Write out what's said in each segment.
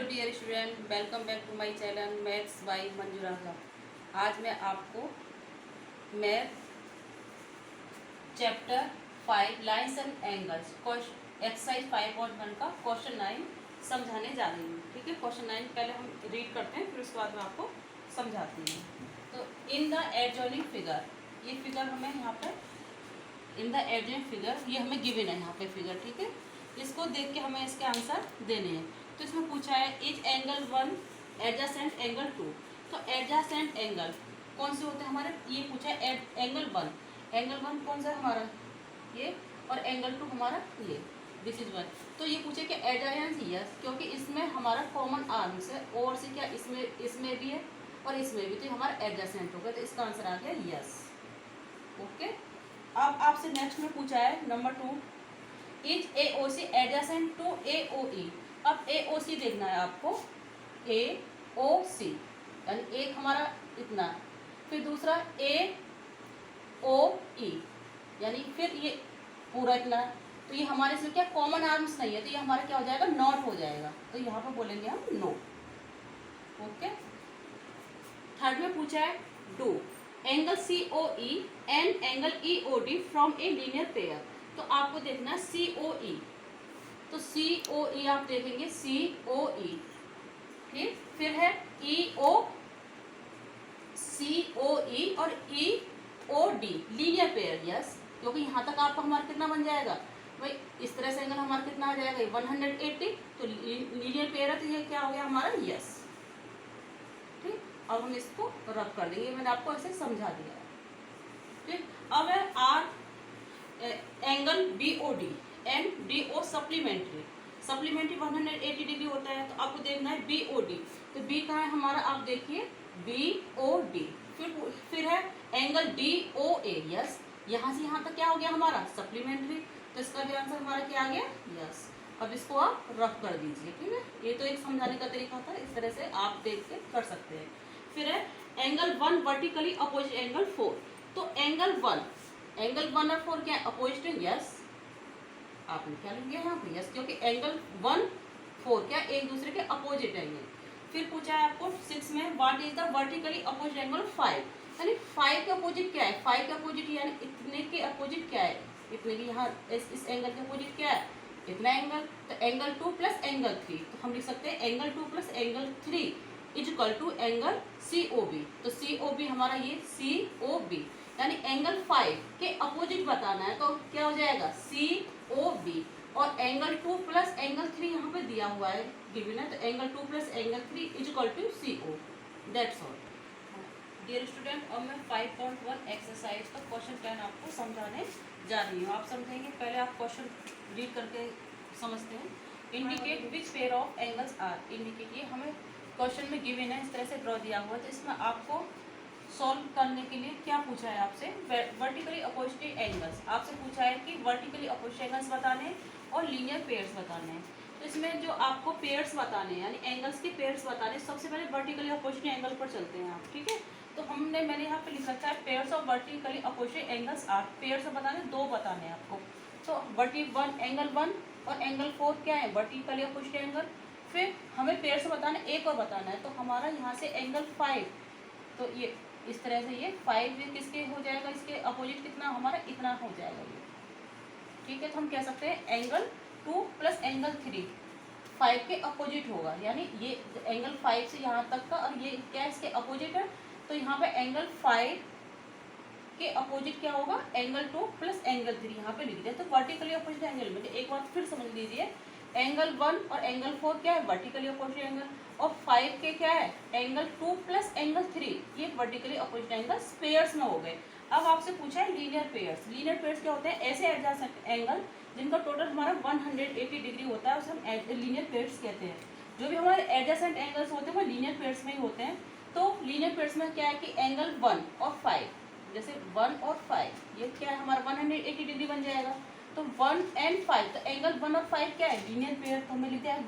Dear student, welcome back to my channel maths by Manjura का। आज मैं आपको math chapter 5 lines and angles exercise 5.1 का क्वेश्चन 9 समझाने जा रही हूँ। ठीक है, क्वेश्चन 9 पहले हम रीड करते हैं, फिर उसके बाद मैं आपको समझाती हूँ। तो इन द एडजॉइनिंग फिगर, ये फिगर हमें यहाँ पर इन द एडजॉइनिंग फिगर ये हमें गिवन है यहाँ पे फिगर। ठीक है, इसको देख के हमें इसके आंसर देने हैं। तो इसमें पूछा है इज एंगल 1 एडजेसेंट एंगल 2। तो एडजेसेंट एंगल कौन से होते हैं हमारे, ये पूछा है एंगल 1। एंगल 1 कौन सा है हमारा, ये, और एंगल 2 हमारा ये, दिस इज 1। तो ये पूछे कि एडजेसेंट, यस, क्योंकि इसमें हमारा कॉमन आर्म्स है, और से क्या इसमें भी है और इसमें भी, तो हमारा एडजेसेंट होगा। तो इसका आंसर आ गया यस। ओके, अब आपसे नेक्स्ट में पूछा है number 2, is AOC adjacent to AOE। अब AOC देखना है आपको, AOC यानी एक हमारा इतना, फिर दूसरा AOE यानी फिर ये पूरा इतना। तो ये हमारे से क्या कॉमन आर्म्स नहीं है, तो ये हमारा क्या हो जाएगा, नॉट हो जाएगा। तो यहाँ पर बोलेंगे हम नो। ओके, थर्ड में पूछा है do angle COE and angle EOD from a linear pair. तो आपको देखना है COE, तो COE आप देखेंगे COE, ठीक, फिर है COE और EOD लीनियर पेयर, यस, क्योंकि यहाँ तक आपका हमारा कितना बन जाएगा भाई, इस तरह से एंगल हमारा कितना आ जाएगा 180। तो लीनियर पेयर है, तो ये क्या हो गया हमारा यस। ठीक, अब हम इसको रब कर देंगे, मैंने आपको ऐसे समझा दिया है। ठीक, अब है R angle BOD and DO supplementary 180 degree होता है। तो आपको देखना है BOD, तो B कहाँ है हमारा, आप देखिए BOD। फिर है एंगल DOA, यस, यहाँ से यहाँ तक क्या हो गया हमारा सप्लीमेंट्री। तो इसका भी आंसर हमारा क्या आ गया यस। अब इसको आप रफ कर दीजिए। ठीक है, ये तो एक समझाने का तरीका था, इस तरह से आप देख के कर सकते हैं। फिर है एंगल 1 वर्टिकली अपोजिट एंगल 4। तो एंगल 1 और 4 क्या है, अपोजिट है, यस, आपने क्या लिख दिया यहाँ पे यस, क्योंकि एंगल 1 4 क्या एक दूसरे के अपोजिट एंगल। फिर पूछा है आपको 6 में what is the vertically opposite angle 5। यानी 5 के अपोजिट क्या है, 5 के अपोजिट यानी इतने के अपोजिट क्या है, इतने की यहाँ इस एंगल के अपोजिट क्या है, इतना एंगल। तो एंगल 2 प्लस एंगल 3, तो हम लिख सकते हैं angle 2 plus angle 3 is equal to angle COB। तो COB हमारा ये COB, यानी एंगल 5 के अपोजिट बताना है, तो क्या हो जाएगा COB। और एंगल 2 प्लस एंगल 3 यहाँ पे दिया हुआ है, गिवन है, तो angle 2 plus angle 3 is equal to CO। That's all dear student. अब मैं 5.1 एक्सरसाइज का क्वेश्चन 10 आपको समझाने जा रही हूँ। आप समझेंगे, पहले आप क्वेश्चन रीड करके समझते हैं। Indicate which pair of angles are, indicate, ये हमें क्वेश्चन में गिवन है, इस तरह से ड्रॉ दिया हुआ है। तो इसमें आपको सॉल्व करने के लिए क्या पूछा है आपसे, वर्टिकली अपोजिट एंगल्स आपसे पूछा है कि वर्टिकली अपोजिट एंगल्स बताने और लीनियर पेयर्स बताने हैं। तो इसमें जो आपको पेयर्स बताने हैं यानी एंगल्स के पेयर्स बताने, सबसे पहले वर्टिकली अपोजिट एंगल पर चलते हैं आप। ठीक है, तो मैंने यहाँ पे लिख रखा है pairs of vertically opposite angles are. Pairs बताने दो बताने हैं आपको। तो एंगल 1 और एंगल 4 क्या है, वर्टिकली अपोजिट एंगल। फिर हमें पेयर्स बताना एक और बताना है, तो हमारा यहाँ से एंगल 5, तो ये इस तरह से ये 5 किसके हो जाएगा, इसके अपोजिट कितना हमारा इतना हो जाएगा ये। ठीक है, तो हम कह सकते हैं एंगल 2 प्लस एंगल 3 5 के अपोजिट होगा, यानी ये एंगल 5 से यहाँ तक का, और ये क्या इसके अपोजिट है। तो यहाँ पे एंगल 5 के अपोजिट क्या होगा, एंगल 2 प्लस एंगल 3 यहाँ पे लिख दिया। तो वर्टिकली अपोजिट एंगल में एक बार फिर समझ लीजिए, एंगल 1 और एंगल 4 क्या है, वर्टिकली अपोजिट एंगल, और 5 के क्या है, एंगल 2 प्लस एंगल 3, ये वर्टिकली अपोजिट एंगल पेयर्स में हो गए। अब आपसे पूछा है लीनियर पेयर्स। लीनियर पेयर्स क्या होते हैं, ऐसे एडजेसेंट एंगल जिनका टोटल हमारा 180 डिग्री होता है, उसे हम लीनियर पेयर्स कहते हैं। जो भी हमारे एडजेसेंट एंगल्स होते हैं वो लीनियर पेयर्स में ही होते हैं। तो लीनियर पेयर्स में क्या है कि एंगल 1 और 5, जैसे 1 और 5 ये क्या है हमारा 180 डिग्री बन जाएगा। तो 1 एंड 5, तो एंगल 1 और 5 क्या है, लीनियर पेयर। तो हमें लिखते हैं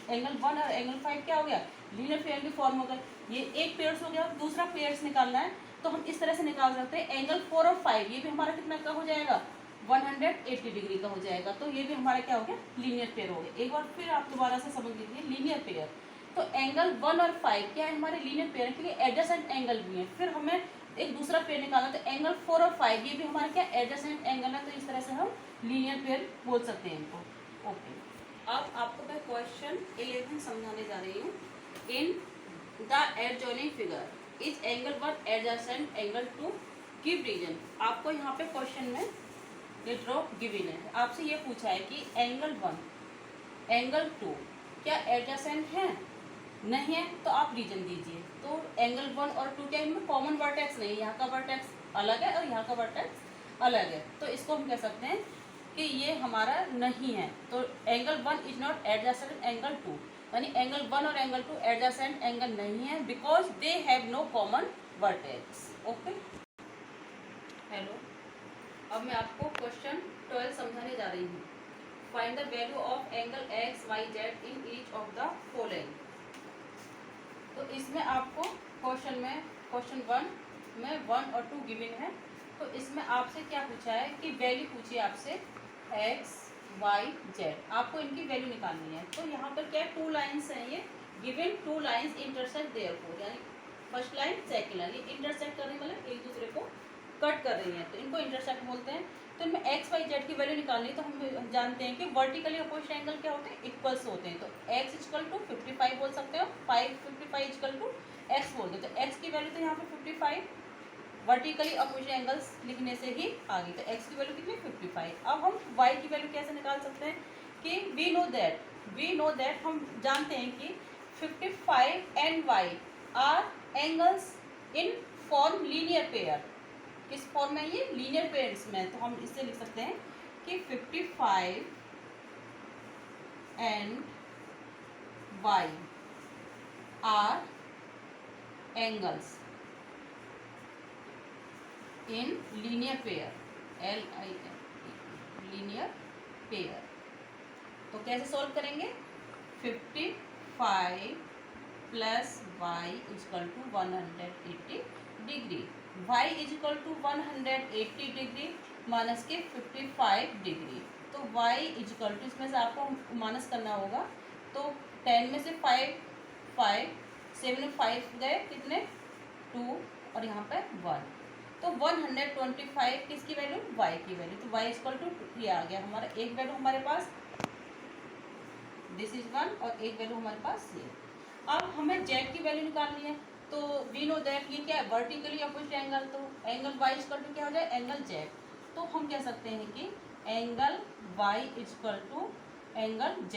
एंगल 1 और एंगल 5 क्या हो गया, लीनियर पेयर की फॉर्म हो गया। ये एक पेयर्स हो गया, दूसरा पेयर्स निकालना है तो हम इस तरह से निकाल सकते हैं। एंगल 4 और 5 ये भी हमारा कितना का हो जाएगा, 180 डिग्री का हो जाएगा। तो ये भी हमारा क्या हो गया, लीनियर पेयर हो गया। एक बार फिर आप दोबारा से समझ लीजिए, लीनियर पेयर तो एंगल 1 और 5 क्या है, हमारे लीनियर पेयर के लिए एडजेसेंट एंगल भी है। फिर हमें एक दूसरा पेयर निकालना, तो एंगल 4 और 5 ये भी हमारे क्या एडजेसेंट एंगल है, तो इस तरह से हम लीनियर पेयर बोल सकते हैं इनको। ओके, अब आपको मैं क्वेश्चन 11 समझाने जा रही हूँ। In the adjoining figure is angle 1 adjacent angle 2, give reason. आपको यहाँ पे क्वेश्चन में ये ड्रॉ गिवन है, आपसे ये पूछा है कि एंगल 1 एंगल 2 क्या एडजेसेंट है, नहीं है, तो आप रीजन दीजिए। तो एंगल 1 और 2 क्या इनमें कॉमन वर्टेक्स नहीं, यहाँ का वर्टेक्स अलग है और यहाँ का वर्टेक्स अलग है, तो इसको हम कह सकते हैं कि ये हमारा नहीं है। तो angle 1 is not adjacent angle 2, यानी एंगल 1 और एंगल 2 एडजेसेंट एंगल नहीं है, because they have no common vertex. Okay, hello, अब मैं आपको क्वेश्चन 12 समझाने जा रही हूँ। Find the value of angle x y z in each of the following. तो इसमें आपको क्वेश्चन 1 में 1 और 2 गिवन है, तो इसमें आपसे क्या पूछा है कि वैल्यू पूछी है आपसे एक्स वाई जेड, आपको इनकी वैल्यू निकालनी है। तो यहाँ पर क्या 2 लाइन्स हैं, ये गिवन 2 लाइन्स इंटरसेक्ट देयरफॉर, यानी फर्स्ट लाइन सेकेंड लाइन ये इंटरसेक्ट करने वाले एक दूसरे को कट कर रही हैं, तो इनको इंटरसेक्ट बोलते हैं। तो इनमें एक्स वाई जेड की वैल्यू निकालनी है, तो हम जानते हैं कि वर्टिकली अपोजिट एंगल क्या होते हैं, इक्वल्स होते हैं। तो एक्स इक्वल टू 55 बोल सकते हो, 55 इक्वल टू एक्स बोल दो, तो एक्स की वैल्यू तो यहाँ पे 55 वर्टिकली अपोजिट एंगल्स लिखने से ही आ गई, तो एक्स की वैल्यू कितनी 55। अब हम वाई की वैल्यू कैसे निकाल सकते हैं कि वी नो दैट हम जानते हैं कि 55 and y are angles in form linear pair. किस फॉर्म में, ये लीनियर पेयर्स में, तो हम इससे लिख सकते हैं कि 55 and y are angles in linear pair, LIN linear pair. तो कैसे सॉल्व करेंगे, 55 plus y is equal to 180 degree, y is equal to 180 degree minus के 55 डिग्री। तो y इज इक्वल टू, इसमें से आपको माइनस करना होगा, तो 10 में से 5 7 में 5 गए कितने 2 और यहाँ पे 1, तो 125 किसकी वैल्यू, y की वैल्यू। तो y इज इक्वल टू ये आ गया हमारा, एक वैल्यू हमारे पास दिस इज 1 और एक वैल्यू हमारे पास ये। अब हमें z की वैल्यू निकालनी है, तो वी नो दैट ये क्या है वर्टिकली अपोजिट एंगल, तो एंगल y इक्वल टू क्या हो जाए एंगल z। तो हम कह सकते हैं कि angle y equal to angle z।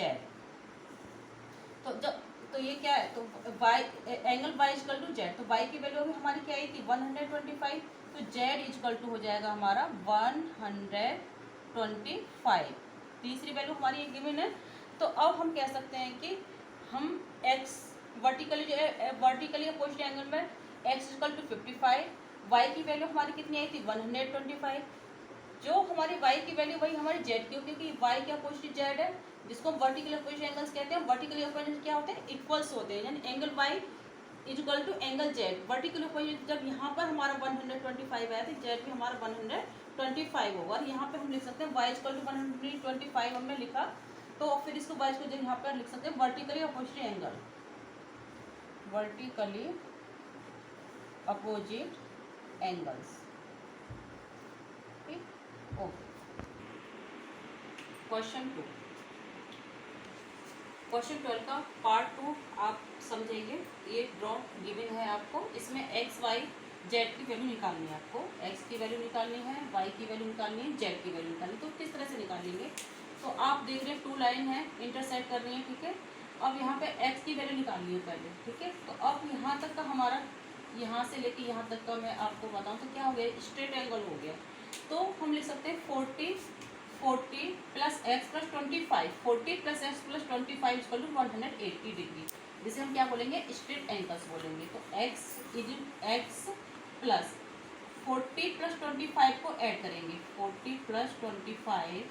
तो ये क्या है, तो y angle y equal to z, तो y की वैल्यू अभी हमारी क्या आई थी 125, तो z इक्वल टू हो जाएगा हमारा 125। तीसरी वैल्यू हमारी ये गिवन है। तो अब हम कह सकते हैं कि हम x वर्टिकली अपोजिट एंगल में x इक्वल टू 55, y की वैल्यू हमारी कितनी आई थी 125, जो हमारी y की वैल्यू वही हमारी z की, क्योंकि y के अपोजिट z है, जिसको हम वर्टिकल अपोजिट एंगल्स कहते हैं। वर्टिकली अपोजिट क्या होते हैं, इक्वल्स होते हैं, यानी angle y is equal to angle z। Vertical opposite जब यहाँ पर हमारा 125 आया था, z भी हमारा 125 होगा, और यहाँ पे हम लिख सकते हैं y इक्वल टू 125 हमने लिखा, तो फिर इसको y को यहाँ पर लिख सकते हैं vertically opposite angle, vertically opposite angles. ठीक, ओके। क्वेश्चन 12 का पार्ट 2 आप समझेंगे। ये ड्रॉ गिवन है आपको, इसमें एक्स वाई जेड की वैल्यू निकालनी है, आपको एक्स की वैल्यू निकालनी है, वाई की वैल्यू निकालनी है, जेड की वैल्यू निकालनी है। तो किस तरह से निकालेंगे, तो आप देख रहे हैं 2 लाइन है इंटरसेक्ट कर रही है, ठीक है। अब यहाँ पे x की वैल्यू निकालनी है पहले, ठीक है। तो अब यहाँ तक का हमारा, यहाँ से लेके यहाँ तक का मैं आपको बताऊँ तो क्या हो गया, स्ट्रेट एंगल हो गया। तो हम लिख सकते हैं 40 plus x plus 25, 40 plus x plus 25 equal to 180 degree, जिसे हम क्या बोलेंगे, स्ट्रेट एंगल्स बोलेंगे। तो x प्लस 40 प्लस 25 को ऐड करेंगे, 40 plus 25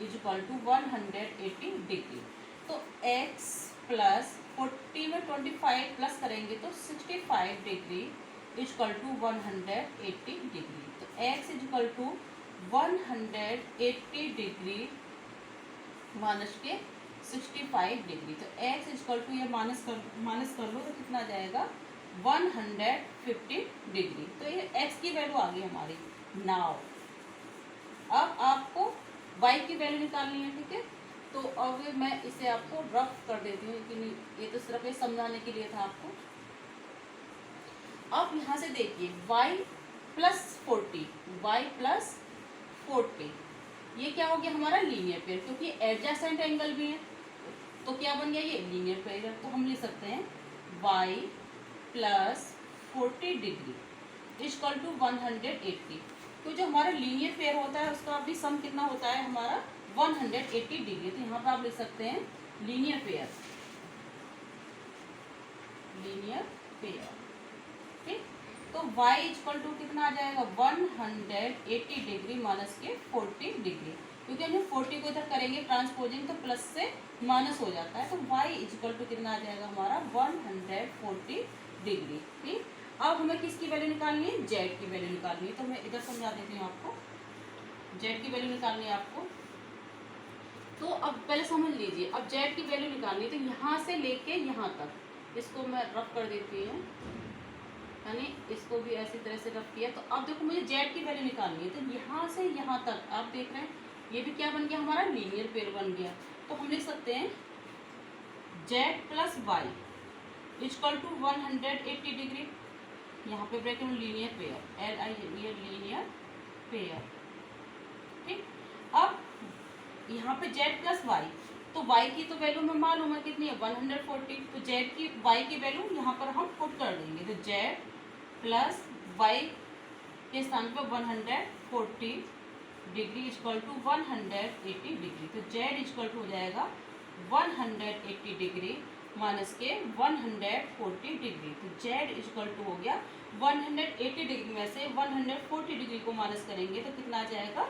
is equal to 180 degree. तो x प्लस 40 में 25 प्लस करेंगे तो 65 डिग्री इक्वल टू 180 डिग्री। तो x equal to 180 degree minus के 65 डिग्री। तो x इक्वल टू ये माइनस कर लो तो कितना आ जाएगा 150 डिग्री। तो ये x की वैल्यू आ गई हमारी। नाउ अब आपको y की वैल्यू निकालनी है, ठीक है। तो अब मैं इसे आपको रफ कर देती हूँ कि नहीं, ये तो सिर्फ ये समझाने के लिए था आपको। अब यहाँ से देखिए y प्लस 40 ये क्या हो गया हमारा लीनियर पेयर, क्योंकि एडजेसेंट एंगल भी है तो क्या बन गया ये लीनियर पेयर है। तो हम लिख सकते हैं y plus 40 degree equal to 180। तो जो हमारा लीनियर पेयर होता है उसका भी सम कितना होता है हमारा 180 डिग्री। तो यहाँ पर आप लिख सकते हैं लीनियर पेयर, ठीक। तो y इक्वल टू कितना आ जाएगा 180 डिग्री माइनस के 40 डिग्री, क्योंकि हम 40 को इधर करेंगे ट्रांसपोजिंग तो प्लस से माइनस हो जाता है। तो y इक्वल टू कितना आ जाएगा हमारा 140 डिग्री, ठीक। अब हमें किसकी वैल्यू निकालनी है, z की वैल्यू निकालनी है। तो मैं इधर समझा देती हूँ आपको, z की वैल्यू निकालनी है आपको। तो अब पहले समझ लीजिए, अब z की वैल्यू निकालनी है तो यहाँ से लेके यहाँ तक, इसको मैं रफ कर देती हूँ, यानी इसको भी ऐसी तरह से रफ किया। तो अब देखो मुझे z की वैल्यू निकालनी है। तो यहाँ से यहाँ तक आप देख रहे हैं ये भी क्या बन गया हमारा लीनियर पेयर बन गया। तो हम लिख सकते हैं z plus y equal to 180 degree, यहाँ पे ब्रैकेट में लीनियर पेयर लीनियर पेयर, ठीक। अब यहाँ पे z प्लस वाई, तो y की तो वैल्यू में मालूम है कितनी है 140। तो z की y की वैल्यू यहाँ पर हम पुट कर देंगे। तो z प्लस वाई के स्थान पर 140 डिग्री इक्वल टू 180 डिग्री। तो z इक्वल टू हो जाएगा 180 डिग्री माइनस के 140 डिग्री। तो z इक्वल टू हो गया 180 डिग्री में से 140 डिग्री को माइनस करेंगे तो कितना आ जाएगा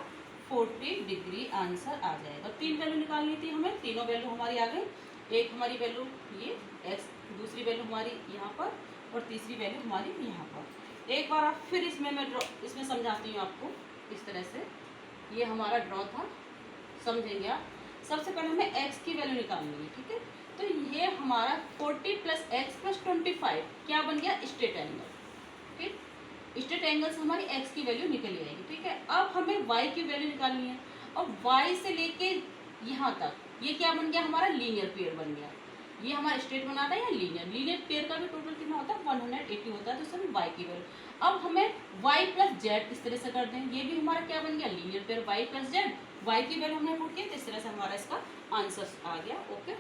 40 डिग्री आंसर आ जाएगा। 3 वैल्यू निकालनी थी हमें, तीनों वैल्यू हमारी आ गई। एक हमारी वैल्यू ये x, दूसरी वैल्यू हमारी यहाँ पर और तीसरी वैल्यू हमारी यहाँ पर। एक बार आप फिर इसमें मैं इसमें समझाती हूँ आपको इस तरह से। ये हमारा ड्रॉ था, समझेंगे आप। सबसे पहले हमें x की वैल्यू निकालनी है, ठीक है। तो ये हमारा 40 प्लस x प्लस 25 क्या बन गया स्ट्रेट एंगल, ठीक। स्ट्रेट एंगल से हमारी x की वैल्यू निकल जाएगी, ठीक है। अब हमें y की वैल्यू निकालनी है। अब y से लेके यहाँ तक ये क्या बन गया हमारा लीनियर पेयर बन गया। ये हमारा स्ट्रेट बनाता है या लीनियर पेयर का भी टोटल कितना होता है 180 होता है। तो सर y की वैल्यू, अब हमें y प्लस जेड इस तरह से कर दें, ये भी हमारा क्या बन गया linear pair y plus Z. y की वैल्यू हमने पुट की तो इस तरह से हमारा इसका आंसर आ गया। ओके।